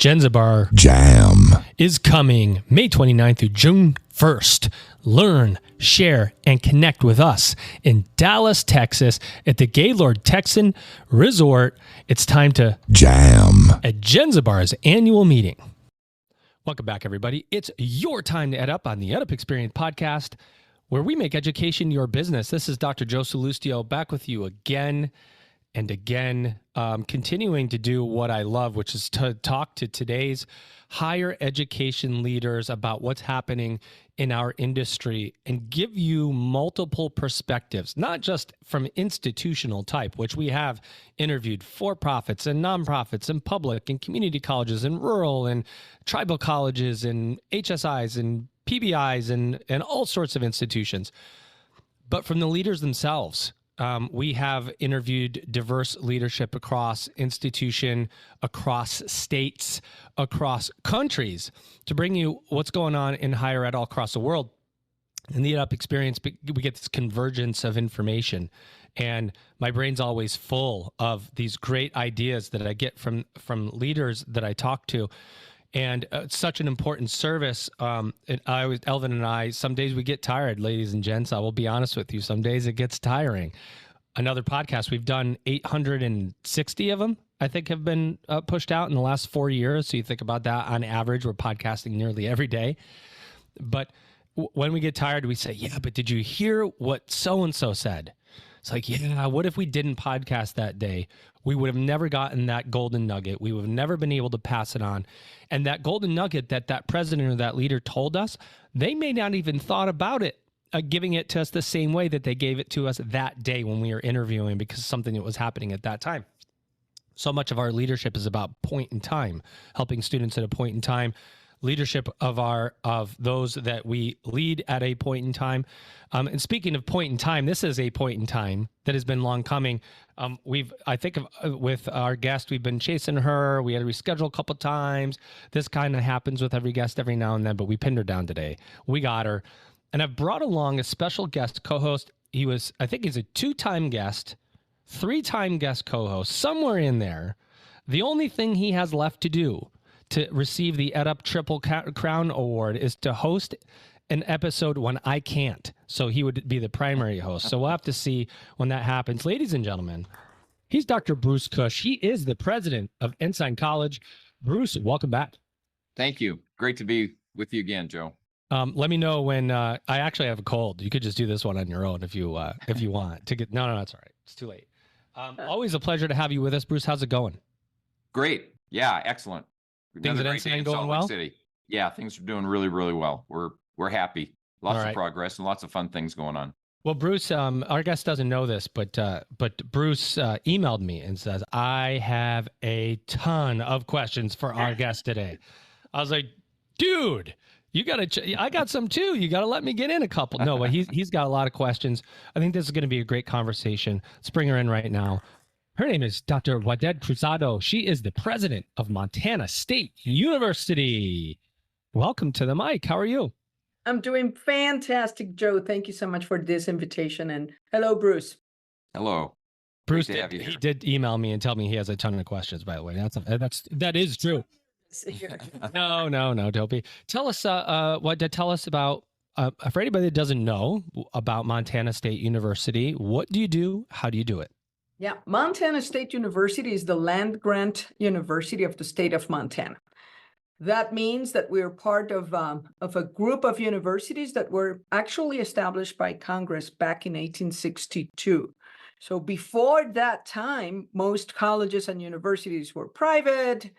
Zanzibar Jam is coming May 29th through June 1st. Learn, share, and connect with us in Dallas, Texas at the Gaylord Texan Resort. It's time to jam at Zanzibar's annual meeting. Welcome back, everybody. It's your time to EdUp on the EdUp Experience podcast, where we make education your business. This is Dr. Joe Salustio back with you again and again, continuing to do what I love, which is to talk to today's higher education leaders about what's happening in our industry and give you multiple perspectives, not just from institutional type, which we have interviewed for-profits and nonprofits and public and community colleges and rural and tribal colleges and HSIs and PBIs and all sorts of institutions, but from the leaders themselves. We have interviewed diverse leadership across institution, across states, across countries to bring you what's going on in higher ed all across the world. In the EdUp experience, we get this convergence of information, and my brain's always full of these great ideas that I get from leaders that I talk to. And it's such an important service. Elvin and I, some days we get tired, ladies and gents. I will be honest with you. Some days it gets tiring. Another podcast, we've done 860 of them, I think, have been pushed out in the last 4 years. So you think about that, on average, we're podcasting nearly every day. But when we get tired, we say, yeah, but did you hear what so-and-so said? It's like, yeah, what if we didn't podcast that day? We would have never gotten that golden nugget. We would have never been able to pass it on. And that golden nugget that president or that leader told us, they may not even thought about it, giving it to us the same way that they gave it to us that day when we were interviewing, because something that was happening at that time. So much of our leadership is about point in time, helping students at a point in time. Leadership of those that we lead at a point in time. And speaking of point in time, this is a point in time that has been long coming. With our guest, we've been chasing her. We had to reschedule a couple times. This kind of happens with every guest every now and then, but we pinned her down today. We got her. And I've brought along a special guest co-host. He's a 2-time guest, 3-time guest co-host, somewhere in there. The only thing he has left to do to receive the EdUp Triple Crown Award is to host an episode when I can't. So he would be the primary host. So we'll have to see when that happens. Ladies and gentlemen, he's Dr. Bruce Cush. He is the president of Ensign College. Bruce, welcome back. Thank you. Great to be with you again, Joe. Let me know when I actually have a cold. You could just do this one on your own if you want to get. No, that's all right. It's too late. Always a pleasure to have you with us, Bruce. How's it going? Great. Yeah, excellent. Things at Ensign going well? City. Yeah, things are doing really, really well. We're happy. Lots of progress and lots of fun things going on. Well, Bruce, our guest doesn't know this, but Bruce emailed me and says, I have a ton of questions for our guest today. I was like, dude, I got some too. You got to let me get in a couple. No, but he's got a lot of questions. I think this is going to be a great conversation. Let's bring her in right now. Her name is Dr. Waded Cruzado. She is the president of Montana State University. Welcome to the mic. How are you? I'm doing fantastic, Joe. Thank you so much for this invitation. And hello, Bruce. Hello. Bruce, he did email me and tell me he has a ton of questions, by the way. That is true. No, Dopey. Tell us about, for anybody that doesn't know about Montana State University, what do you do? How do you do it? Yeah, Montana State University is the land-grant university of the state of Montana. That means that we're part of a group of universities that were actually established by Congress back in 1862. So before that time, most colleges and universities were private.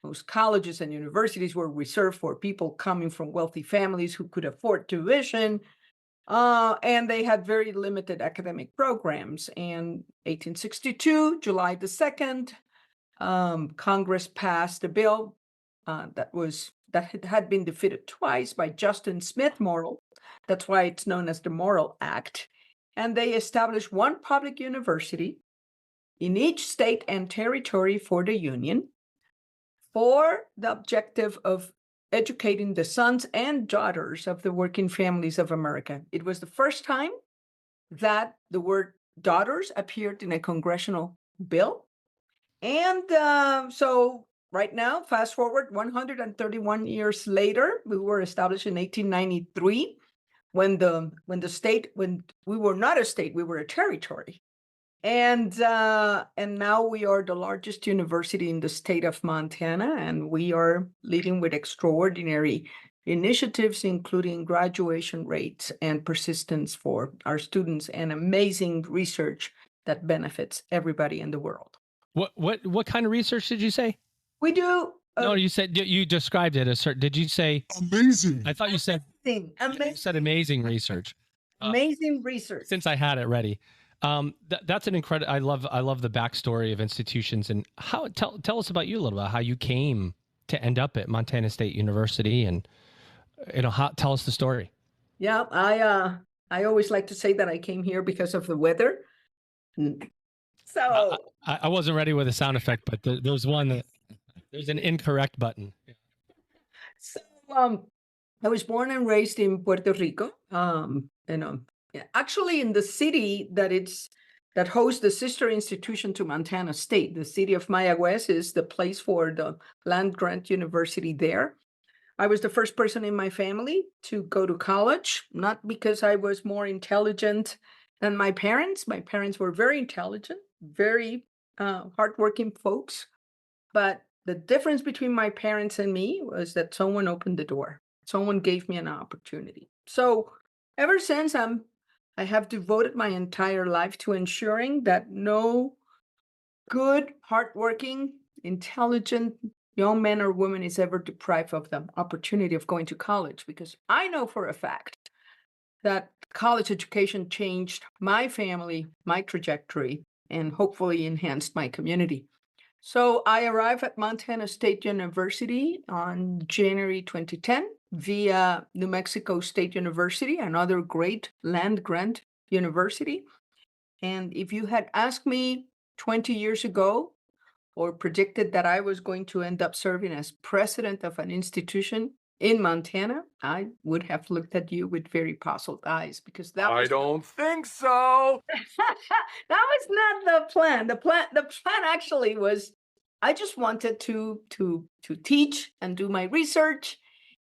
Most colleges and universities were reserved for people coming from wealthy families who could afford tuition. And they had very limited academic programs. In 1862, July the 2nd, Congress passed a bill that had been defeated twice by Justin Smith Morrill. That's why it's known as the Morrill Act. And they established one public university in each state and territory for the Union for the objective of educating the sons and daughters of the working families of America. It was the first time that the word daughters appeared in a congressional bill. And so right now, fast forward 131 years later, we were established in 1893 when we were not a state, we were a territory. And now we are the largest university in the state of Montana, and we are leading with extraordinary initiatives, including graduation rates and persistence for our students and amazing research that benefits everybody in the world. What kind of research did you say? We do. No, you said you described it as certain. Did you say amazing? I thought you said amazing. You said amazing research. Amazing research. Since I had it ready. That's an incredible. I love the backstory of institutions and how. Tell us about you a little bit. How you came to end up at Montana State University, and tell us the story. Yeah, I always like to say that I came here because of the weather. So I wasn't ready with a sound effect, but there's an incorrect button. So I was born and raised in Puerto Rico. Actually, in the city that hosts the sister institution to Montana State, the city of Mayagüez is the place for the land-grant university there. I was the first person in my family to go to college, not because I was more intelligent than my parents. My parents were very intelligent, very hardworking folks. But the difference between my parents and me was that someone opened the door. Someone gave me an opportunity. So ever since I have devoted my entire life to ensuring that no good, hardworking, intelligent young man or woman is ever deprived of the opportunity of going to college, because I know for a fact that college education changed my family, my trajectory, and hopefully enhanced my community. So I arrived at Montana State University on January 2010 via New Mexico State University, another great land-grant university. And if you had asked me 20 years ago or predicted that I was going to end up serving as president of an institution in Montana, I would have looked at you with very puzzled eyes, because I don't think so. that was not the plan. The plan actually was, I just wanted to teach and do my research.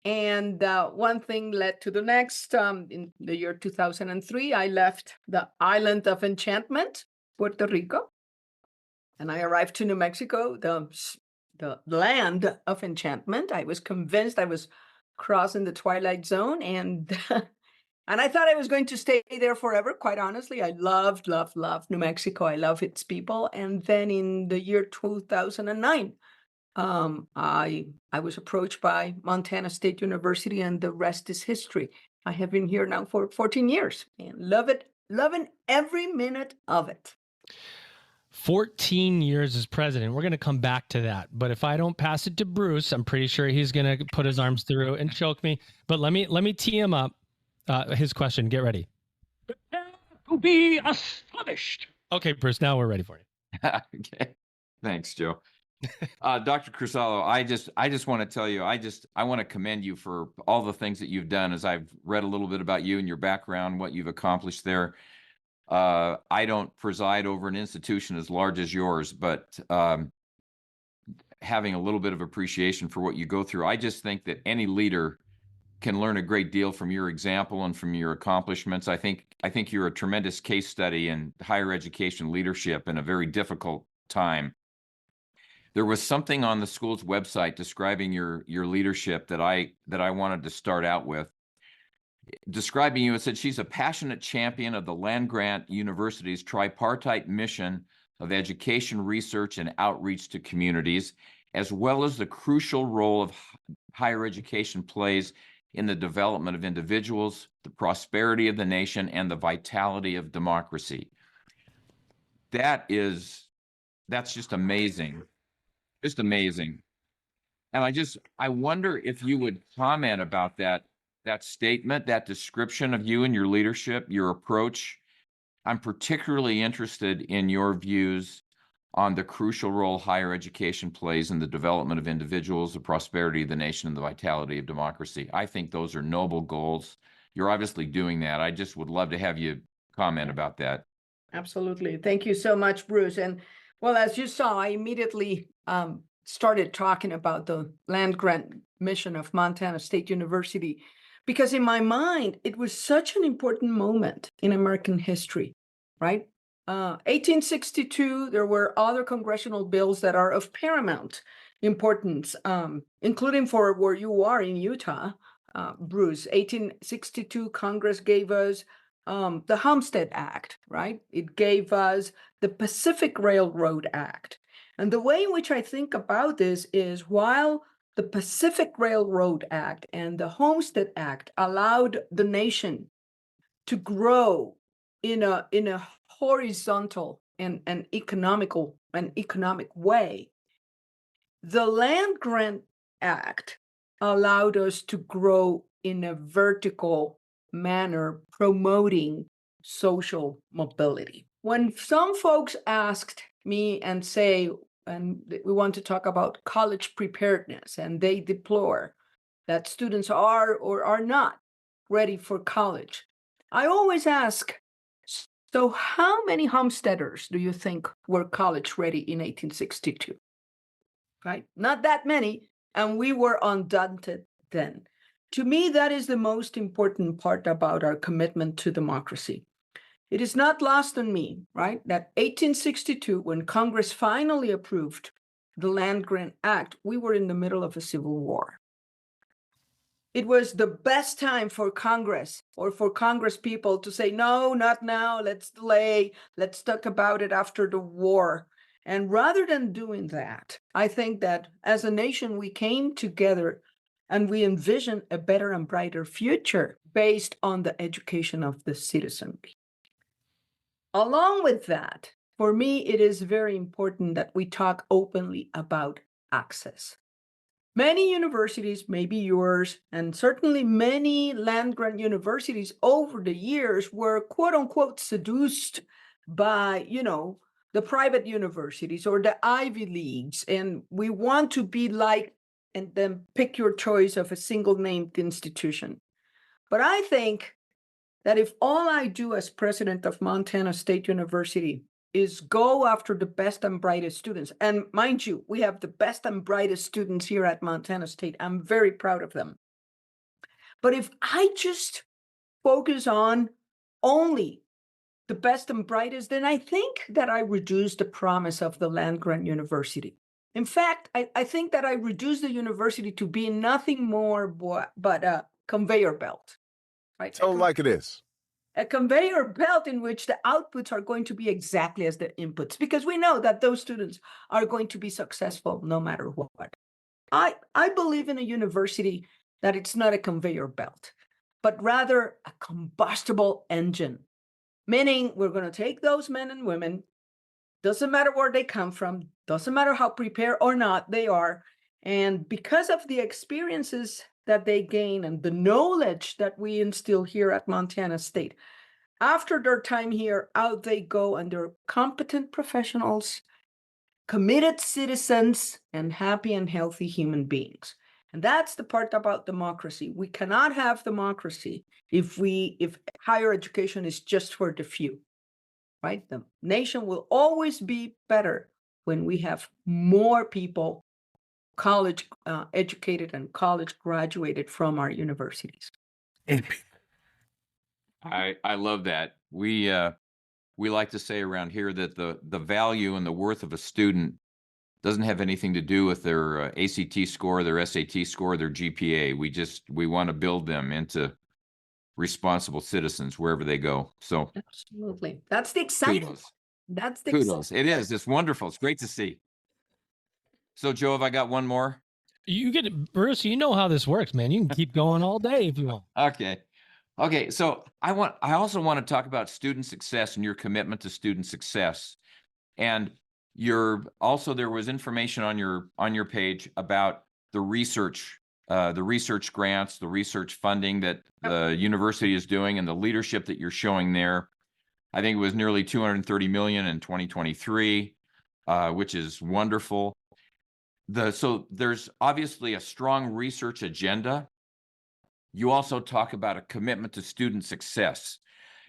And one thing led to the next. In the year 2003, I left the island of enchantment, Puerto Rico, and I arrived to New Mexico, the land of enchantment. I was convinced I was crossing the twilight zone, and and I thought I was going to stay there forever. Quite honestly, I loved New Mexico. I love its people. And then in the year 2009, I was approached by Montana State University, and the rest is history. I have been here now for 14 years and loving every minute of it. 14 years as president. We're going to come back to that. But if I don't pass it to Bruce, I'm pretty sure he's going to put his arms through and choke me. But let me tee him up. His question. Get ready. Prepare to be astonished. Okay, Bruce, now we're ready for you. Okay. Thanks, Joe. Dr. Cruzado, I just want to tell you, I want to commend you for all the things that you've done. As I've read a little bit about you and your background, what you've accomplished there. I don't preside over an institution as large as yours, but having a little bit of appreciation for what you go through, I just think that any leader can learn a great deal from your example and from your accomplishments. I think you're a tremendous case study in higher education leadership in a very difficult time. There was something on the school's website describing your leadership that I wanted to start out with. Describing you, it said she's a passionate champion of the land-grant university's tripartite mission of education, research, and outreach to communities, as well as the crucial role of higher education plays in the development of individuals, the prosperity of the nation, and the vitality of democracy. That's just amazing. Just amazing. And I wonder if you would comment about that statement, that description of you and your leadership, your approach. I'm particularly interested in your views on the crucial role higher education plays in the development of individuals, the prosperity of the nation, and the vitality of democracy. I think those are noble goals. You're obviously doing that. I just would love to have you comment about that. Absolutely. Thank you so much, Bruce. And well, as you saw, I immediately started talking about the land grant mission of Montana State University, because in my mind, it was such an important moment in American history, right? 1862, there were other congressional bills that are of paramount importance, including for where you are in Utah, Bruce. 1862, Congress gave us the Homestead Act, right? It gave us the Pacific Railroad Act. And the way in which I think about this is, while the Pacific Railroad Act and the Homestead Act allowed the nation to grow in a horizontal and economic way, the Land Grant Act allowed us to grow in a vertical manner, promoting social mobility. When some folks asked me and say, and we want to talk about college preparedness, and they deplore that students are or are not ready for college, I always ask, so how many homesteaders do you think were college ready in 1862? Right? Not that many, and we were undaunted then. To me, that is the most important part about our commitment to democracy. It is not lost on me, right, that 1862, when Congress finally approved the Land Grant Act, we were in the middle of a civil war. It was the best time for Congress or for Congress people to say, no, not now, let's delay, let's talk about it after the war. And rather than doing that, I think that as a nation, we came together and we envisioned a better and brighter future based on the education of the citizenry. Along with that, for me, it is very important that we talk openly about access. Many universities, maybe yours, and certainly many land-grant universities over the years were quote unquote seduced by, the private universities or the Ivy Leagues. And we want to be like, and then pick your choice of a single named institution. But I think that if all I do as president of Montana State University is go after the best and brightest students, and mind you, we have the best and brightest students here at Montana State. I'm very proud of them. But if I just focus on only the best and brightest, then I think that I reduce the promise of the land-grant university. In fact, I think that I reduce the university to be nothing more but a conveyor belt. Right? Tell them like it is. A conveyor belt in which the outputs are going to be exactly as the inputs, because we know that those students are going to be successful no matter what. I believe in a university that it's not a conveyor belt, but rather a combustible engine, meaning we're going to take those men and women, doesn't matter where they come from, doesn't matter how prepared or not they are, and because of the experiences that they gain and the knowledge that we instill here at Montana State, after their time here, out they go and they're competent professionals, committed citizens, and happy and healthy human beings. And that's the part about democracy. We cannot have democracy if higher education is just for the few, right? The nation will always be better when we have more people college educated and college graduated from our universities. I love that. We like to say around here that the value and the worth of a student doesn't have anything to do with their ACT score, their SAT score, their GPA. We want to build them into responsible citizens wherever they go. So absolutely, that's the excitement. Kudos. That's the kudos. It is. It's wonderful. It's great to see. So, Joe, have I got one more? You get it, Bruce. You know how this works, man. You can keep going all day if you want. Okay. So I also want to talk about student success and your commitment to student success. And there was information on your page about the research grants, the research funding that the university is doing, and the leadership that you're showing there. I think it was nearly $230 million in 2023, which is wonderful. So there's obviously a strong research agenda. You also talk about a commitment to student success.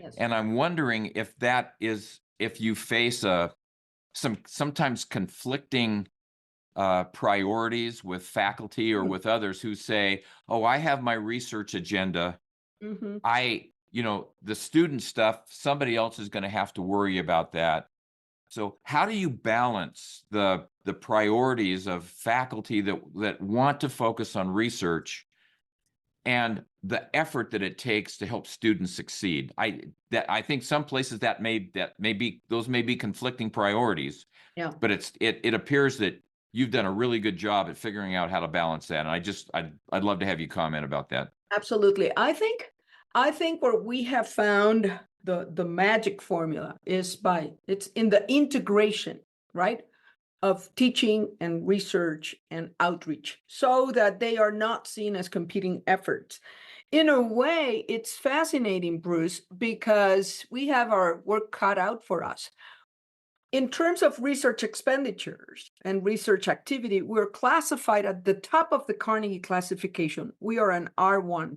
Yes. And I'm wondering if you face sometimes conflicting priorities with faculty or with others who say, oh, I have my research agenda. Mhm. The student stuff, somebody else is going to have to worry about that. So how do you balance the priorities of faculty that want to focus on research and the effort that it takes to help students succeed? I think some places those may be conflicting priorities. Yeah. But it appears that you've done a really good job at figuring out how to balance that. And I'd love to have you comment about that. Absolutely. I think where we have found the magic formula is it's in the integration, right, of teaching and research and outreach, so that they are not seen as competing efforts. In a way, it's fascinating, Bruce, because we have our work cut out for us. In terms of research expenditures and research activity, we're classified at the top of the Carnegie classification. We are an R1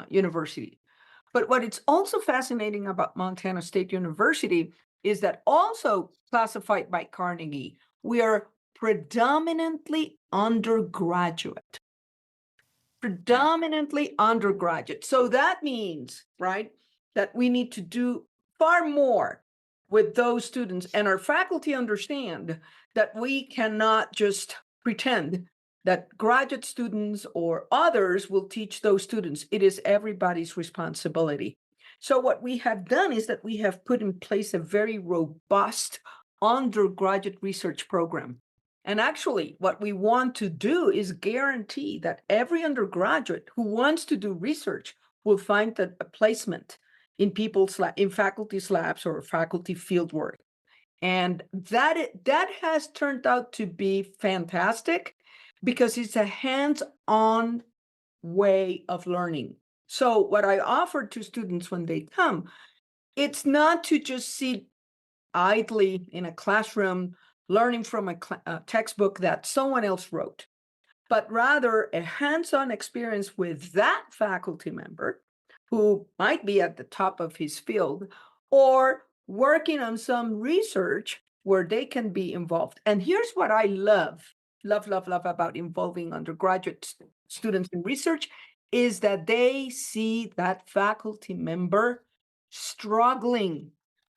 university. But what is also fascinating about Montana State University is that, also classified by Carnegie, we are predominantly undergraduate. Predominantly undergraduate. So that means, right, that we need to do far more with those students, and our faculty understand that we cannot just pretend that graduate students or others will teach those students. It is everybody's responsibility. So what we have done is that we have put in place a very robust undergraduate research program. And actually, what we want to do is guarantee that every undergraduate who wants to do research will find a placement in faculty's labs or faculty fieldwork. And that has turned out to be fantastic, because it's a hands-on way of learning. So what I offer to students when they come, it's not to just sit idly in a classroom learning from a textbook that someone else wrote, but rather a hands-on experience with that faculty member who might be at the top of his field or working on some research where they can be involved. And here's what I love about involving undergraduate students in research is that they see that faculty member struggling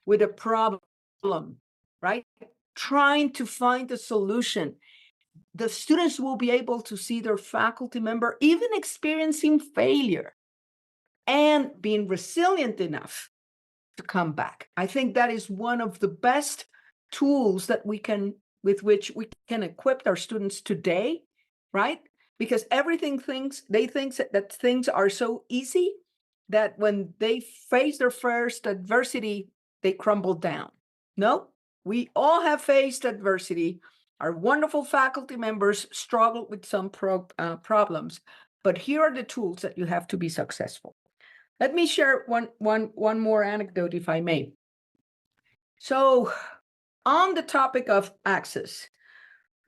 with a problem, right? Trying to find a solution. The students will be able to see their faculty member even experiencing failure and being resilient enough to come back. I think that is one of the best tools with which we can equip our students today, right? Because they think that things are so easy that when they face their first adversity, they crumble down. No, we all have faced adversity. Our wonderful faculty members struggle with some problems, but here are the tools that you have to be successful. Let me share one more anecdote, if I may. So, on the topic of access,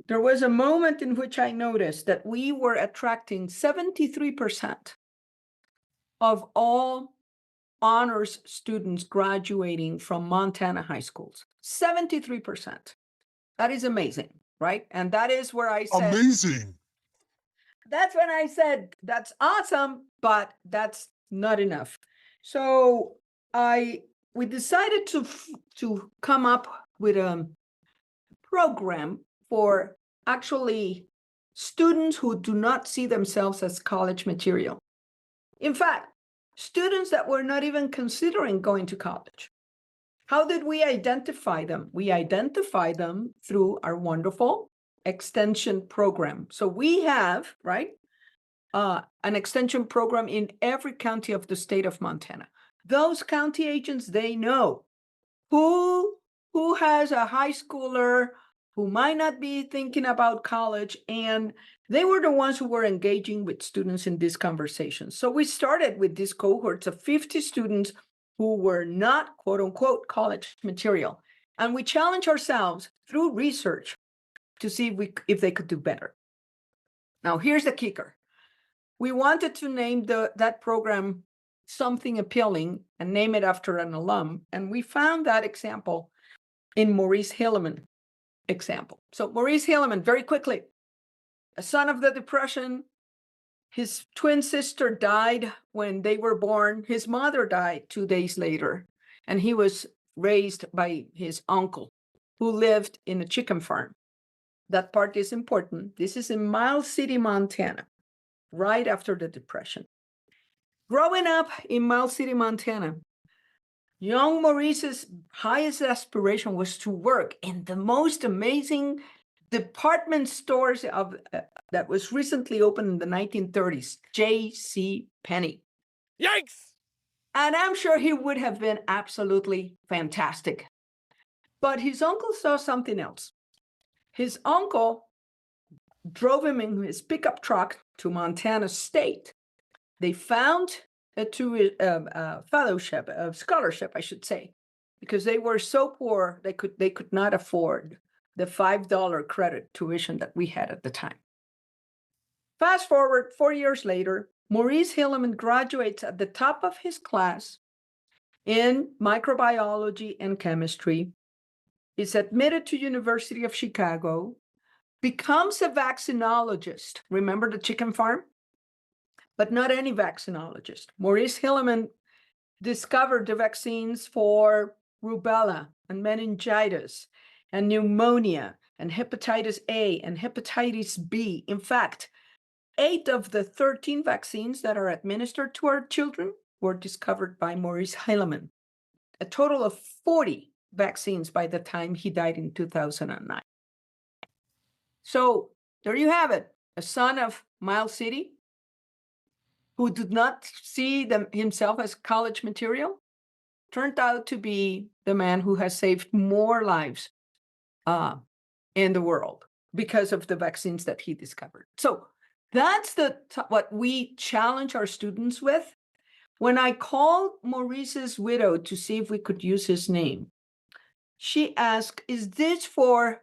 there was a moment in which I noticed that we were attracting 73% of all honors students graduating from Montana high schools. 73%. That is amazing, right? And that is where I said, Amazing. That's when I said, that's awesome, but that's not enough. So we decided to come up with a program for actually students who do not see themselves as college material. In fact, students that were not even considering going to college. How did we identify them? We identify them through our wonderful extension program. So we have, right, an extension program in every county of the state of Montana. Those county agents, they know who has a high schooler who might not be thinking about college, and they were the ones who were engaging with students in these conversations. So we started with these cohorts of 50 students who were not, quote unquote, college material. And we challenged ourselves through research to see if they could do better. Now, here's the kicker. We wanted to name that program something appealing and name it after an alum. And we found that example in Maurice Hilleman. example. So Maurice Hilleman, very quickly, a son of the Depression. His twin sister died when they were born. His mother died 2 days later, and he was raised by his uncle, who lived in a chicken farm. That part is important. This is in Miles City, Montana, right after the Depression. Growing up in Miles City, Montana, young Maurice's highest aspiration was to work in the most amazing department stores that was recently opened in the 1930s, J.C. Penney. Yikes! And I'm sure he would have been absolutely fantastic. But his uncle saw something else. His uncle drove him in his pickup truck to Montana State. They found a fellowship, a scholarship, I should say, because they were so poor they could not afford the $5 credit tuition that we had at the time. Fast forward 4 years later, Maurice Hilleman graduates at the top of his class in microbiology and chemistry, is admitted to University of Chicago, becomes a vaccinologist. Remember the chicken farm? But not any vaccinologist. Maurice Hilleman discovered the vaccines for rubella and meningitis and pneumonia and hepatitis A and hepatitis B. In fact, 8 of the 13 vaccines that are administered to our children were discovered by Maurice Hilleman. A total of 40 vaccines by the time he died in 2009. So there you have it, a son of Miles City who did not see himself as college material, turned out to be the man who has saved more lives in the world because of the vaccines that he discovered. So that's what we challenge our students with. When I called Maurice's widow to see if we could use his name, she asked, is this for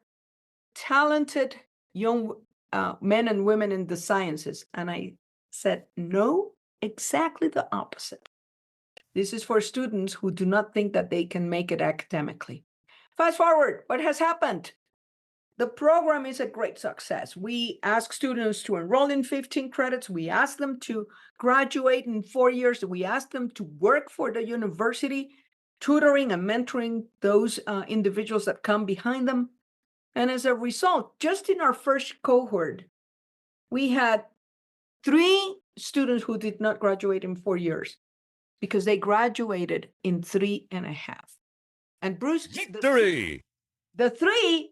talented young men and women in the sciences? And I said, no, exactly the opposite. This is for students who do not think that they can make it academically. Fast forward, what has happened? The program is a great success. We ask students to enroll in 15 credits. We ask them to graduate in 4 years. We ask them to work for the university, tutoring and mentoring those individuals that come behind them. And as a result, just in our first cohort, we had 3 students who did not graduate in 4 years because they graduated in 3.5. And Bruce, Victory! the 3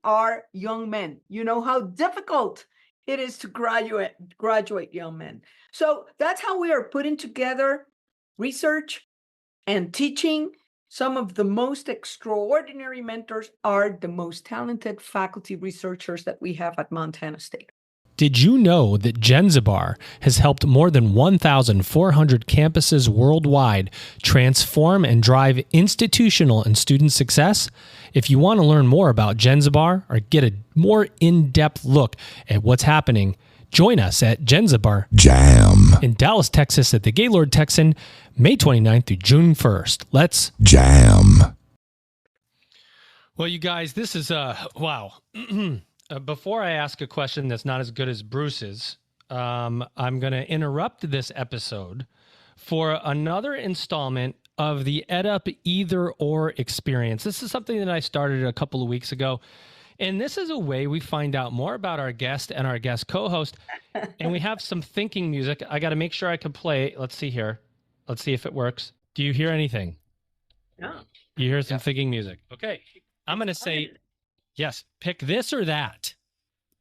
are young men. You know how difficult it is to graduate young men. So that's how we are putting together research and teaching. Some of the most extraordinary mentors are the most talented faculty researchers that we have at Montana State. Did you know that Genzibar has helped more than 1,400 campuses worldwide transform and drive institutional and student success? If you want to learn more about Genzibar or get a more in-depth look at what's happening, join us at Genzibar Jam. in Dallas, Texas at the Gaylord Texan, May 29th through June 1st. Let's Jam. Well, you guys, this is wow. Before I ask a question that's not as good as Bruce's, I'm going to interrupt this episode for another installment of the EdUp Either Or experience. This is something that I started a couple of weeks ago, and this is a way we find out more about our guest and our guest co-host, and we have some thinking music. I got to make sure I can play. Let's see here. Let's see if it works. Do you hear anything? Yeah. You hear some thinking music. Okay. I'm going to say, yes, pick this or that.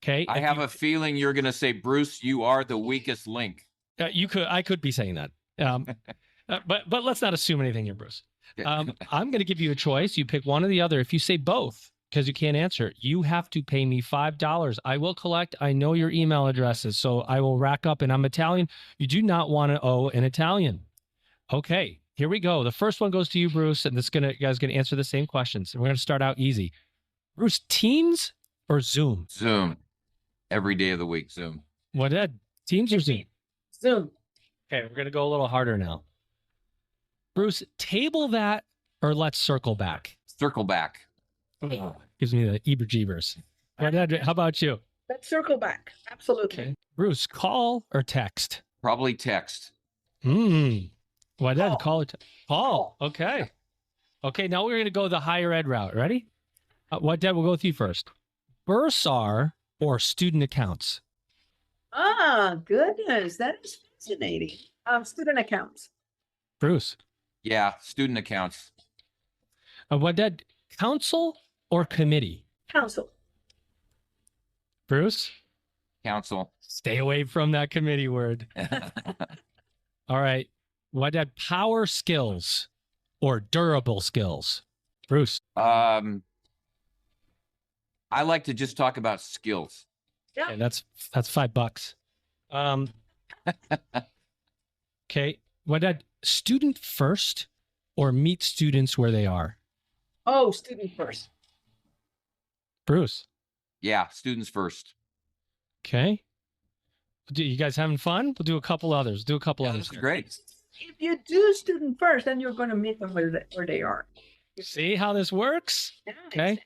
Okay. I have a feeling you're going to say, Bruce, you are the weakest link. I could be saying that. But let's not assume anything here, Bruce. I'm going to give you a choice. You pick one or the other. If you say both, because you can't answer, you have to pay me $5. I will collect. I know your email addresses, so I will rack up, and I'm Italian. You do not want to owe an Italian. Okay, here we go. The first one goes to you, Bruce, and you guys going to answer the same questions. And we're going to start out easy. Bruce, Teams or Zoom? Zoom. Every day of the week, Zoom. What, Teams or Zoom? Zoom. Okay, we're going to go a little harder now. Bruce, table that or let's circle back? Circle back. Gives me the Eber-Jeebers. How about you? Let's circle back. Absolutely. Okay. Bruce, call or text? Probably text. Why did Call. call it? Call. Okay. Okay, now we're going to go the higher ed route. Ready? What Dad, we'll go with you first. Bursar or student accounts? Ah, goodness. That is fascinating. Student accounts. Bruce. Yeah, student accounts. What Dad, council or committee? Council. Bruce? Council. Stay away from that committee word. All right. What Dad, power skills or durable skills? Bruce. I like to just talk about skills. Yeah. Okay, that's $5. Okay. What Dad, student first or meet students where they are? Oh, student first. Bruce. Yeah, students first. Okay. You guys having fun? We'll do a couple others. Yeah, others. this is great. If you do student first, then you're going to meet them where they are. See how this works? Yeah, Okay.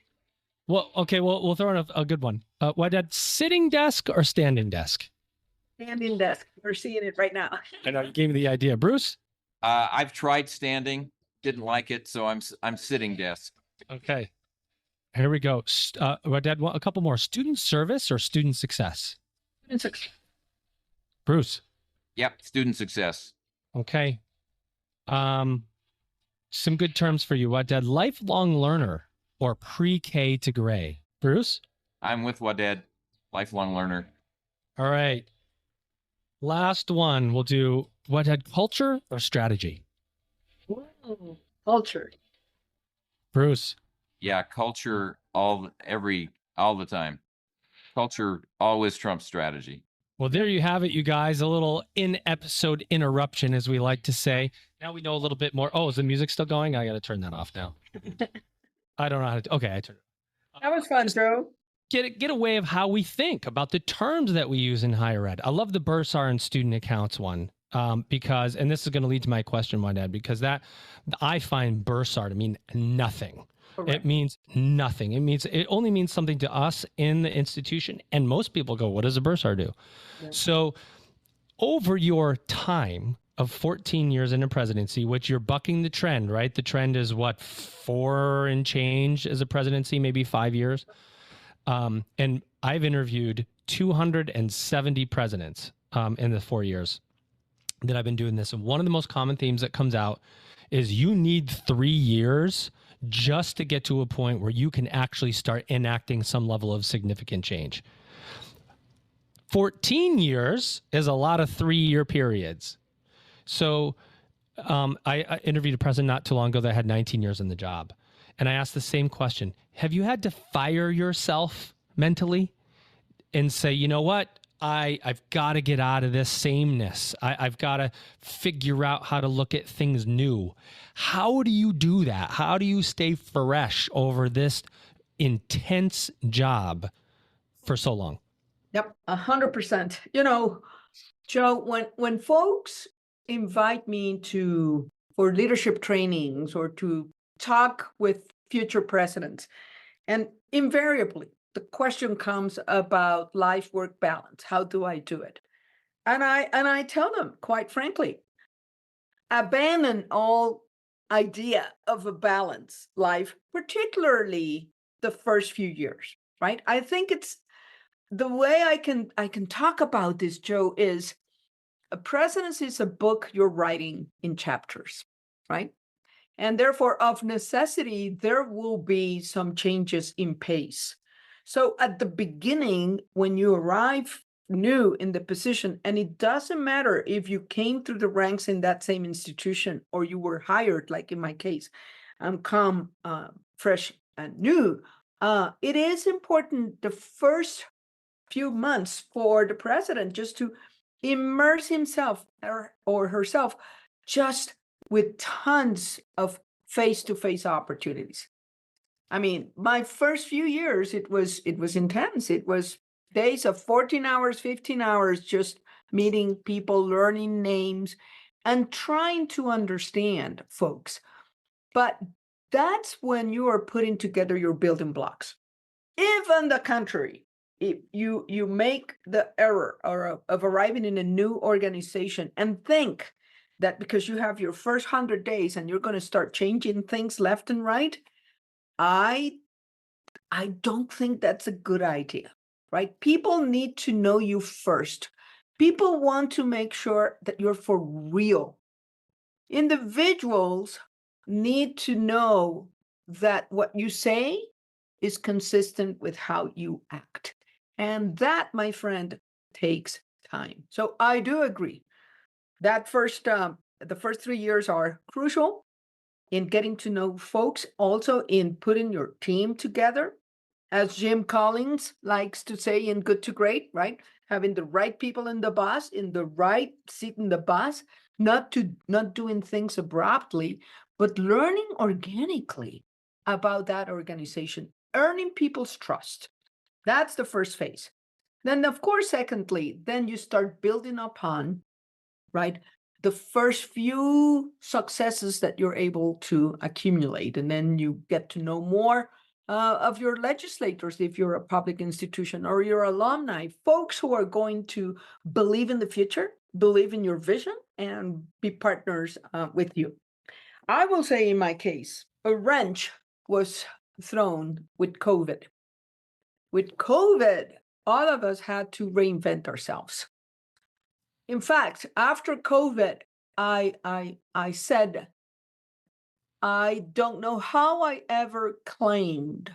Well, okay. Well, we'll throw in a good one. What Dad, sitting desk or standing desk? Standing desk. We're seeing it right now. I know you gave me the idea. Bruce? I've tried standing, didn't like it, so I'm sitting desk. Okay. Here we go. What Dad, a couple more. Student service or student success? Student success. Bruce? Yep, student success. Okay. Some good terms for you. What Dad, lifelong learner or pre-K to gray? Bruce? I'm with Waded, lifelong learner. All right. Last one. We'll do what Dad, culture or strategy? Ooh, culture. Bruce? Yeah, culture all the time. Culture always trumps strategy. Well, there you have it, you guys. A little in-episode interruption, as we like to say. Now we know a little bit more. Oh, is the music still going? I got to turn that off now. I don't know how to. Okay, I turned it. That was fun, Joe. Get a way of how we think about the terms that we use in higher ed. I love the bursar and student accounts one because, and this is going to lead to my question, my dad, because that I find bursar to mean nothing. Correct. It means nothing. It only means something to us in the institution. And most people go, what does a bursar do? Yeah. So over your time of 14 years in a presidency, which you're bucking the trend, right? The trend is what, 4 and change as a presidency, maybe 5 years. And I've interviewed 270 presidents in the 4 years that I've been doing this. And one of the most common themes that comes out is you need 3 years just to get to a point where you can actually start enacting some level of significant change. 14 years is a lot of 3-year periods. So I interviewed a president not too long ago that had 19 years in the job. And I asked the same question. Have you had to fire yourself mentally and say, you know what? I've got to get out of this sameness. I've got to figure out how to look at things new. How do you do that? How do you stay fresh over this intense job for so long? Yep, 100%. You know, Joe, when folks invite me for leadership trainings or to talk with future presidents, and invariably the question comes about life-work balance. How do I do it? And I tell them, quite frankly, abandon all idea of a balanced life, particularly the first few years, right? I think it's the way I can talk about this, Joe, is a presidency is a book you're writing in chapters, right? And therefore, of necessity, there will be some changes in pace. So at the beginning, when you arrive new in the position, and it doesn't matter if you came through the ranks in that same institution or you were hired, like in my case, come fresh and new, it is important the first few months for the president just to immerse himself or herself just with tons of face-to-face opportunities. I mean, my first few years, it was intense. It was days of 14 hours, 15 hours, just meeting people, learning names, and trying to understand folks. But that's when you are putting together your building blocks. If on the contrary, if you make the error of arriving in a new organization and think that because you have your first 100 days and you're going to start changing things left and right, I don't think that's a good idea, right? People need to know you first. People want to make sure that you're for real. Individuals need to know that what you say is consistent with how you act. And that, my friend, takes time. So I do agree that the first 3 years are crucial in getting to know folks, also in putting your team together. As Jim Collins likes to say in Good to Great, right? Having the right people in the bus, in the right seat in the bus, not doing things abruptly, but learning organically about that organization, earning people's trust. That's the first phase. Then, of course, secondly, then you start building upon, right, the first few successes that you're able to accumulate. And then you get to know more of your legislators if you're a public institution, or your alumni, folks who are going to believe in the future, believe in your vision, and be partners with you. I will say in my case, a wrench was thrown with COVID. With COVID, all of us had to reinvent ourselves. In fact, after COVID, I said, I don't know how I ever claimed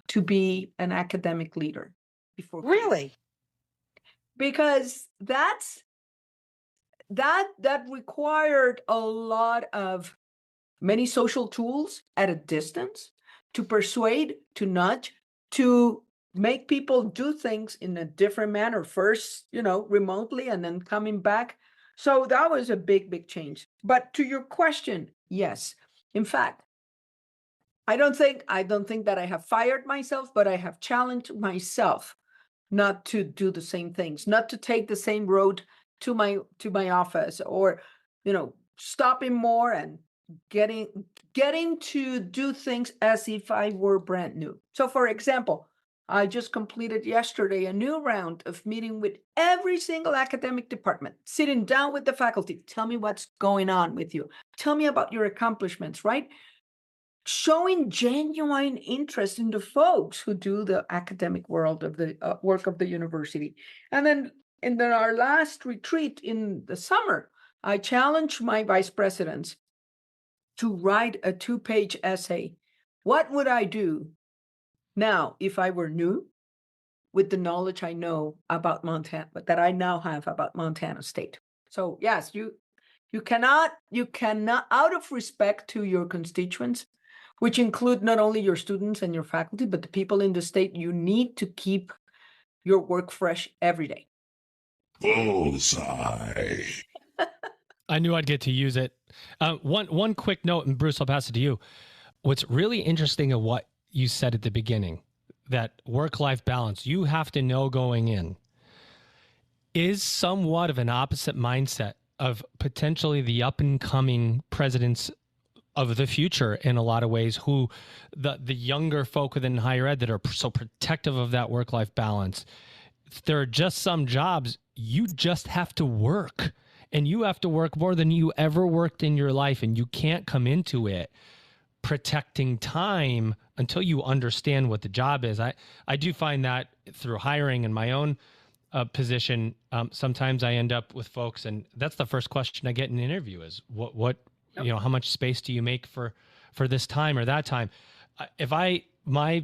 to be an academic leader before. Really? Because that required a lot of many social tools at a distance to persuade, to nudge, to make people do things in a different manner, first, remotely, and then coming back. So that was a big change. But to your question, yes. In fact, I don't think that I have fired myself, but I have challenged myself not to do the same things, not to take the same road to my office, or, stopping more and getting to do things as if I were brand new. So, for example, I just completed yesterday a new round of meeting with every single academic department, sitting down with the faculty. Tell me what's going on with you. Tell me about your accomplishments, right? Showing genuine interest in the folks who do the academic world of the work of the university. And then in our last retreat in the summer, I challenged my vice presidents to write a 2-page essay. What would I do now if I were new, with the knowledge I know about Montana, but that I now have about Montana State? So yes, you cannot, out of respect to your constituents, which include not only your students and your faculty, but the people in the state, you need to keep your work fresh every day. Bullseye. I knew I'd get to use it. One quick note, and Bruce, I'll pass it to you. What's really interesting of what you said at the beginning, that work-life balance, you have to know going in, is somewhat of an opposite mindset of potentially the up-and-coming presidents of the future in a lot of ways, who the younger folk within higher ed that are so protective of that work-life balance. There are just some jobs you just have to work, and you have to work more than you ever worked in your life, and you can't come into it protecting time until you understand what the job is. I do find that through hiring in my own position, sometimes I end up with folks, and that's the first question I get in an interview is, what how much space do you make for this time or that time? My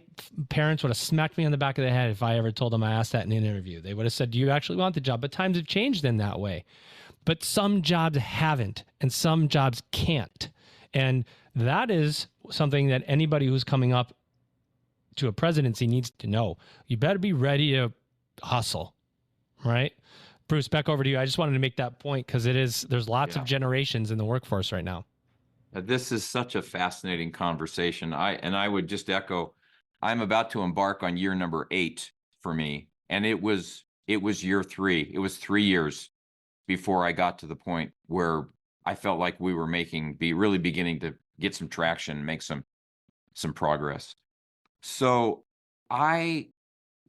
parents would have smacked me on the back of the head if I ever told them I asked that in an interview. They would have said, do you actually want the job? But times have changed in that way. But some jobs haven't, and some jobs can't. And that is something that anybody who's coming up to a presidency needs to know. You better be ready to hustle, right? Bruce, back over to you. I just wanted to make that point because there's lots of generations in the workforce right now. This is such a fascinating conversation. I would just echo, I'm about to embark on year number 8 for me. And it was year 3. It was 3 years before I got to the point where I felt like we were really beginning to get some traction, make some progress. So I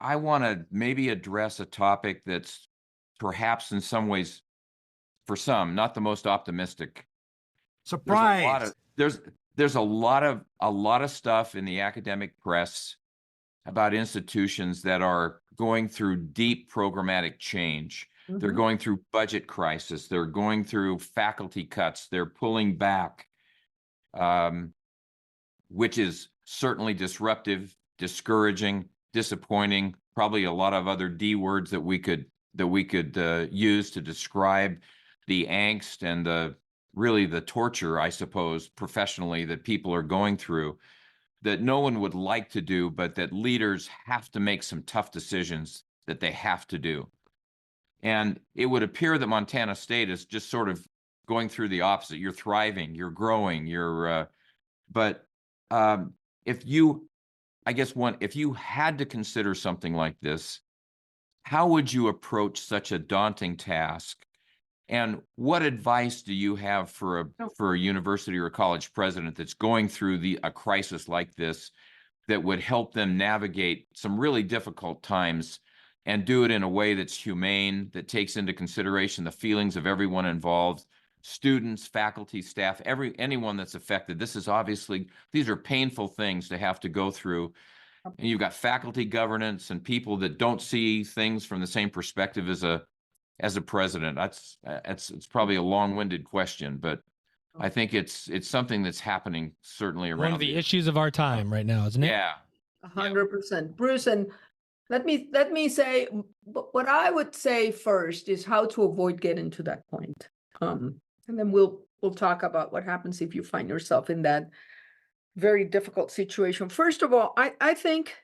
want to maybe address a topic that's perhaps in some ways, for some, not the most optimistic. Surprise. There's a lot of stuff in the academic press about institutions that are going through deep programmatic change. They're going through budget crisis. They're going through faculty cuts. They're pulling back, which is certainly disruptive, discouraging, disappointing. Probably a lot of other D words that we could use to describe the angst and the torture, I suppose, professionally that people are going through, that no one would like to do, but that leaders have to make some tough decisions that they have to do. And it would appear that Montana State is just sort of going through the opposite. You're thriving, you're growing, if you had to consider something like this, how would you approach such a daunting task? And what advice do you have for a university or a college president that's going through a crisis like this that would help them navigate some really difficult times and do it in a way that's humane, that takes into consideration the feelings of everyone involved, students, faculty, staff, anyone that's affected? These are painful things to have to go through. And you've got faculty governance and people that don't see things from the same perspective as a president. It's probably a long-winded question, but I think it's something that's happening certainly around. One of the issues of our time right now, isn't it? Yeah. 100%. Bruce, and let me say, what I would say first is how to avoid getting to that point. And then we'll talk about what happens if you find yourself in that very difficult situation. First of all, I think,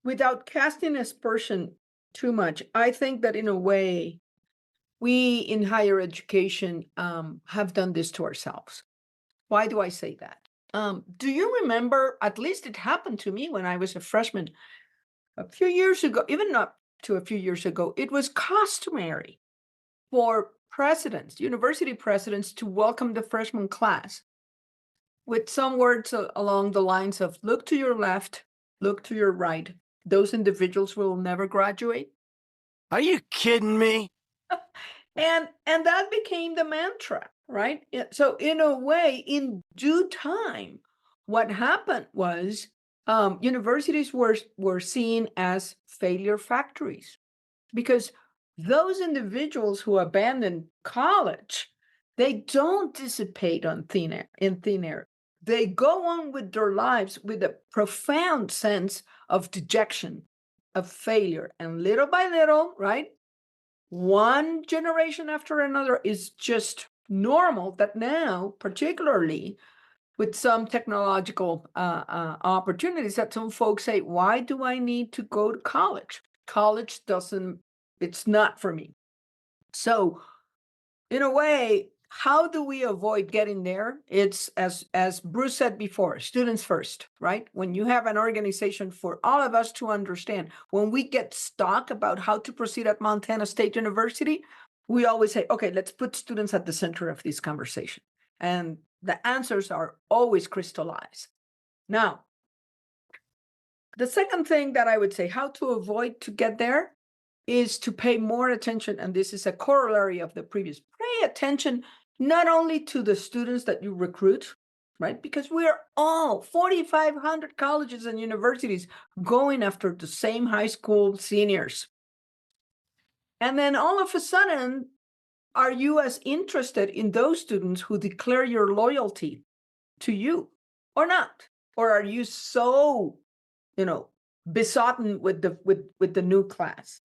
without casting aspersion too much, I think that in a way, we in higher education have done this to ourselves. Why do I say that? Do you remember, at least it happened to me when I was a freshman a few years ago, even not to a few years ago, it was customary for university presidents, to welcome the freshman class with some words along the lines of, look to your left, look to your right. Those individuals will never graduate. Are you kidding me? And that became the mantra, right? So in a way, in due time, what happened was universities were seen as failure factories, because those individuals who abandon college, they don't dissipate in thin air. They go on with their lives with a profound sense of dejection, of failure, and little by little, right? One generation after another is just normal. That now, particularly with some technological opportunities, that some folks say, why do I need to go to college? College it's not for me. So in a way, how do we avoid getting there? It's, as Bruce said before, students first, right? When you have an organization, for all of us to understand, when we get stuck about how to proceed at Montana State University, we always say, okay, let's put students at the center of this conversation. And the answers are always crystallized. Now, the second thing that I would say, how to avoid to get there, is to pay more attention, and this is a corollary of the previous. Pay attention not only to the students that you recruit, right? Because we're all 4,500 colleges and universities going after the same high school seniors. And then all of a sudden, are you as interested in those students who declare your loyalty to you or not? Or are you so, besotted with the new class?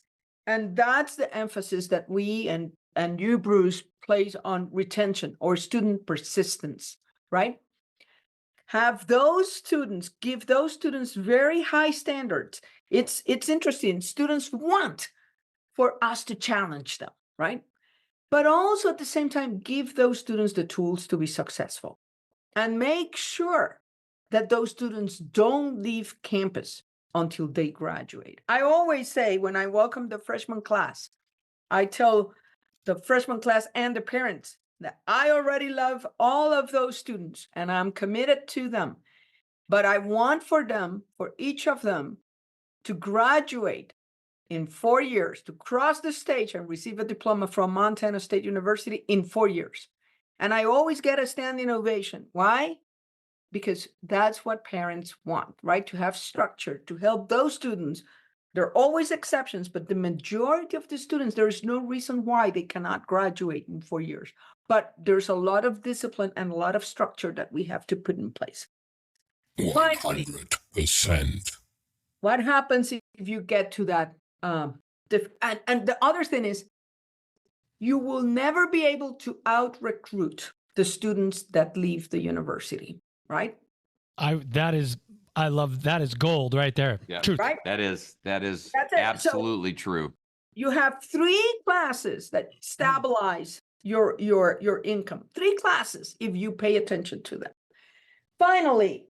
And that's the emphasis that we and you, Bruce, place on retention or student persistence, right? Have those students, give those students very high standards. It's interesting. Students want for us to challenge them, right? But also at the same time, give those students the tools to be successful, and make sure that those students don't leave campus until they graduate. I always say, when I welcome the freshman class, I tell the freshman class and the parents that I already love all of those students and I'm committed to them. But I want for each of them, to graduate in 4 years, to cross the stage and receive a diploma from Montana State University in 4 years. And I always get a standing ovation. Why? Because that's what parents want, right? To have structure, to help those students. There are always exceptions, but the majority of the students, there is no reason why they cannot graduate in 4 years. But there's a lot of discipline and a lot of structure that we have to put in place. 100%. What happens if you get to that? And the other thing is, you will never be able to out-recruit the students that leave the university, right? I love that is gold right there. Yeah, Truth. Right? that is That's it. absolutely true. You have 3 classes that stabilize your income. 3 classes if you pay attention to them. Finally,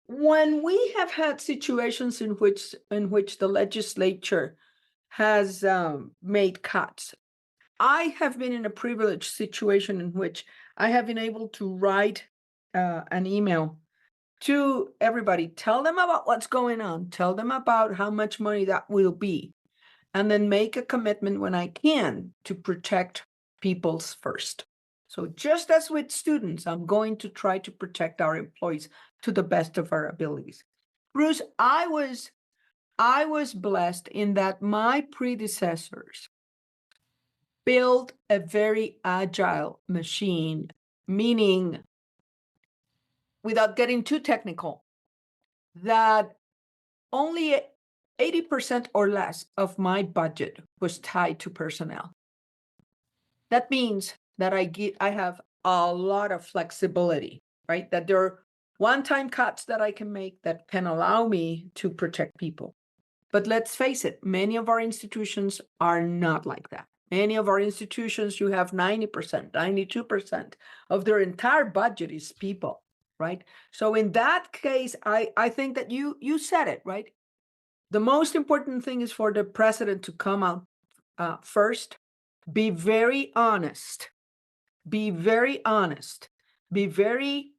when we have had situations in which the legislature has made cuts, I have been in a privileged situation in which I have been able to write an email to everybody, tell them about what's going on, tell them about how much money that will be, and then make a commitment when I can to protect people's first. So just as with students, I'm going to try to protect our employees to the best of our abilities. Bruce, I was blessed in that my predecessors built a very agile machine, meaning, without getting too technical, that only 80% or less of my budget was tied to personnel. That means that I have a lot of flexibility, right? That there are one-time cuts that I can make that can allow me to protect people. But let's face it, many of our institutions are not like that. Many of our institutions, you have 90%, 92% of their entire budget is people, right? So in that case, I think that you said it, right? The most important thing is for the president to come out first, be very honest,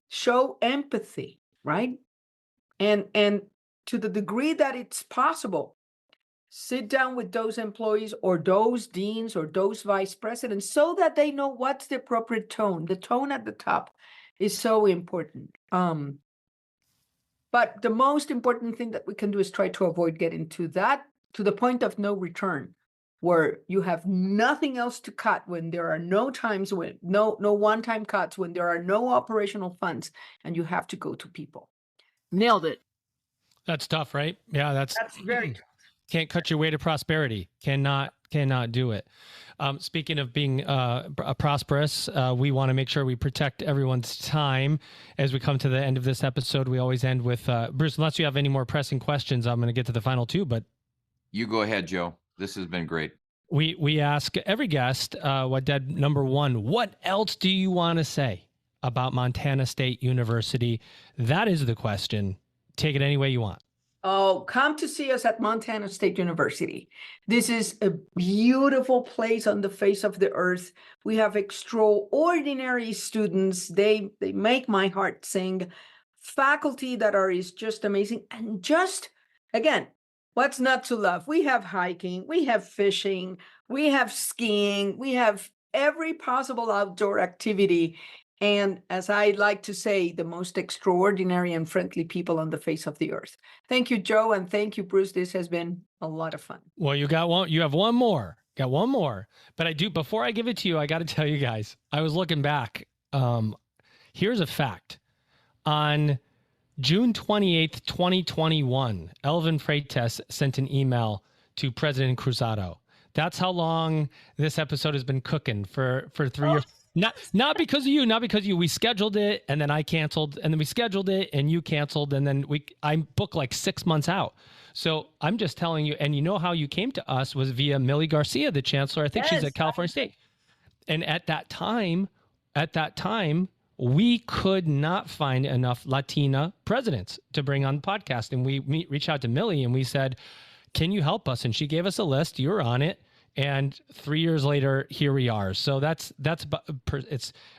show empathy, right? And to the degree that it's possible, sit down with those employees or those deans or those vice presidents so that they know what's the appropriate tone. The tone at the top is so important. But the most important thing that we can do is try to avoid getting to the point of no return, where you have nothing else to cut, when there are no one-time cuts, when there are no operational funds, and you have to go to people. Nailed it. That's tough, right? Yeah, that's very tough. Can't cut your way to prosperity. Cannot do it. Speaking of being prosperous, we want to make sure we protect everyone's time as we come to the end of this episode. We always end with Bruce. Unless you have any more pressing questions, I'm going to get to the final 2. But You go ahead, Joe. This has been great. We ask every guest, number 1, what else do you want to say about Montana State University? That is the question. Take it any way you want. Oh, come to see us at Montana State University. This is a beautiful place on the face of the earth. We have extraordinary students. They make my heart sing. Faculty that is just amazing. And just, again, what's not to love? We have hiking, we have fishing, we have skiing, we have every possible outdoor activity. And as I like to say, the most extraordinary and friendly people on the face of the earth. Thank you, Joe, and thank you, Bruce. This has been a lot of fun. Well, you have one more. Got one more. But before I give it to you, I got to tell you guys, I was looking back. Here's a fact. On June 28th, 2021, Elvin Freitas sent an email to President Cruzado. That's how long this episode has been cooking for 3 years. Not because of you, We scheduled it and then I canceled, and then we scheduled it and you canceled, and then I booked like 6 months out. So I'm just telling you, and you know how you came to us was via Millie Garcia, the chancellor. I think she's at California State. And at that time, we could not find enough Latina presidents to bring on the podcast. And we reached out to Millie and we said, can you help us? And she gave us a list. You were on it. And 3 years later, here we are. So it's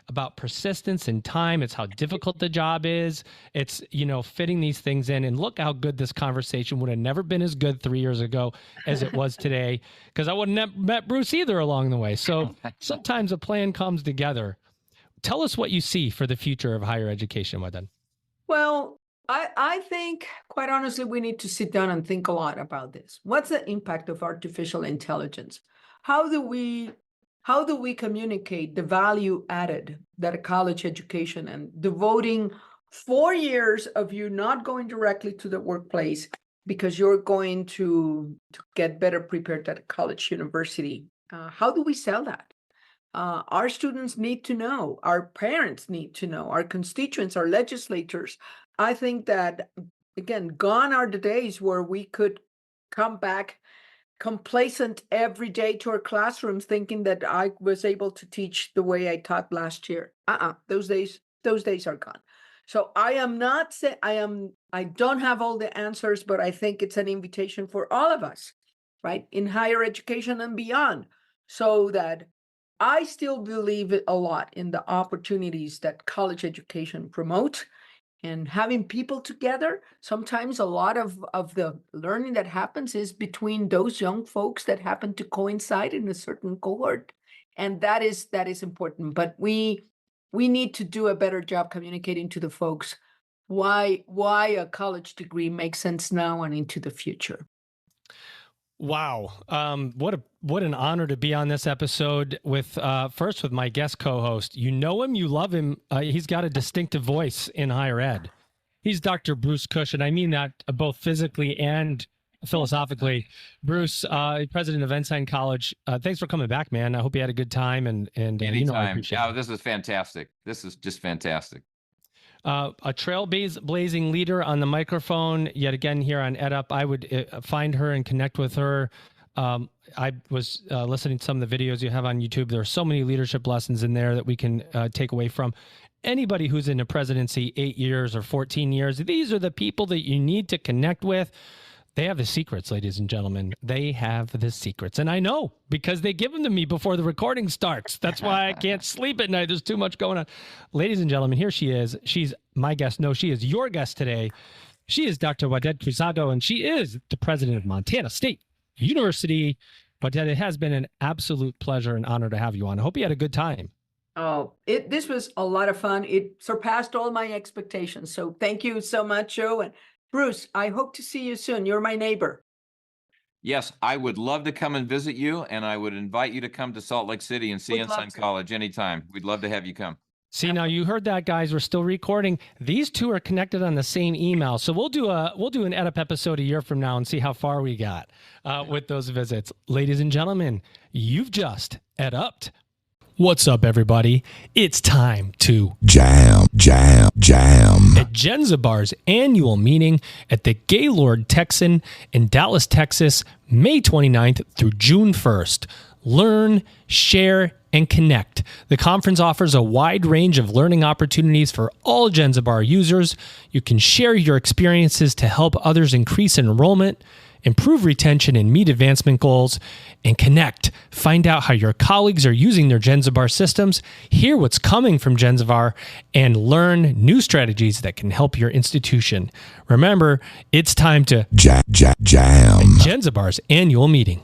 about persistence and time. It's how difficult the job is. It's, fitting these things in. And look how good this conversation would have never been as good 3 years ago as it was today, because I wouldn't have met Bruce either along the way. So sometimes a plan comes together. Tell us what you see for the future of higher education, Wadan. Well, I think, quite honestly, we need to sit down and think a lot about this. What's the impact of artificial intelligence? How do we communicate the value added that a college education and devoting 4 years of you not going directly to the workplace because you're going to get better prepared at a college university? How do we sell that? Our students need to know, our parents need to know, our constituents, our legislators. I think that, again, gone are the days where we could come back complacent every day to our classrooms thinking that I was able to teach the way I taught last year. Those days are gone. So I am not saying I don't have all the answers, but I think it's an invitation for all of us, right, in higher education and beyond, so that I still believe a lot in the opportunities that college education promotes. And having people together, sometimes a lot of the learning that happens is between those young folks that happen to coincide in a certain cohort. And that is important. But we need to do a better job communicating to the folks why a college degree makes sense now and into the future. Wow. What an honor to be on this episode with my guest co-host. You know him, you love him. He's got a distinctive voice in higher ed. He's Dr. Bruce Cush, and I mean that both physically and philosophically. Bruce, president of Ensign College. Thanks for coming back, man. I hope you had a good time. And anytime. This is fantastic. This is just fantastic. A trailblazing leader on the microphone, yet again here on EdUp. I would find her and connect with her. I was listening to some of the videos you have on YouTube. There are so many leadership lessons in there that we can take away from. Anybody who's in a presidency 8 years or 14 years, these are the people that you need to connect with. They have the secrets, ladies and gentlemen. They have the secrets. And I know because they give them to me before the recording starts. That's why I can't sleep at night. There's too much going on. Ladies and gentlemen, here she is. She's my guest. No, she is your guest today. She is Dr. Waded Cruzado, and she is the president of Montana State University. Waded, it has been an absolute pleasure and honor to have you on. I hope you had a good time. Oh, this was a lot of fun. It surpassed all my expectations. So thank you so much, Joe. And Bruce, I hope to see you soon. You're my neighbor. Yes, I would love to come and visit you, and I would invite you to come to Salt Lake City and see Ensign College anytime. We'd love to have you come. See, now you heard that, guys. We're still recording. These two are connected on the same email, so we'll do an EdUp episode a year from now and see how far we got with those visits. Ladies and gentlemen, you've just EdUp'd. What's up, everybody? It's time to jam at Genzabar's annual meeting at the Gaylord Texan in Dallas, Texas, May 29th through June 1st. Learn, share, and connect. The conference offers a wide range of learning opportunities for all Genzabar users. You can share your experiences to help others increase enrollment, improve retention and meet advancement goals, and connect. Find out how your colleagues are using their Genzabar systems, hear what's coming from Genzabar, and learn new strategies that can help your institution. Remember, it's time to jam at Genzabar's annual meeting.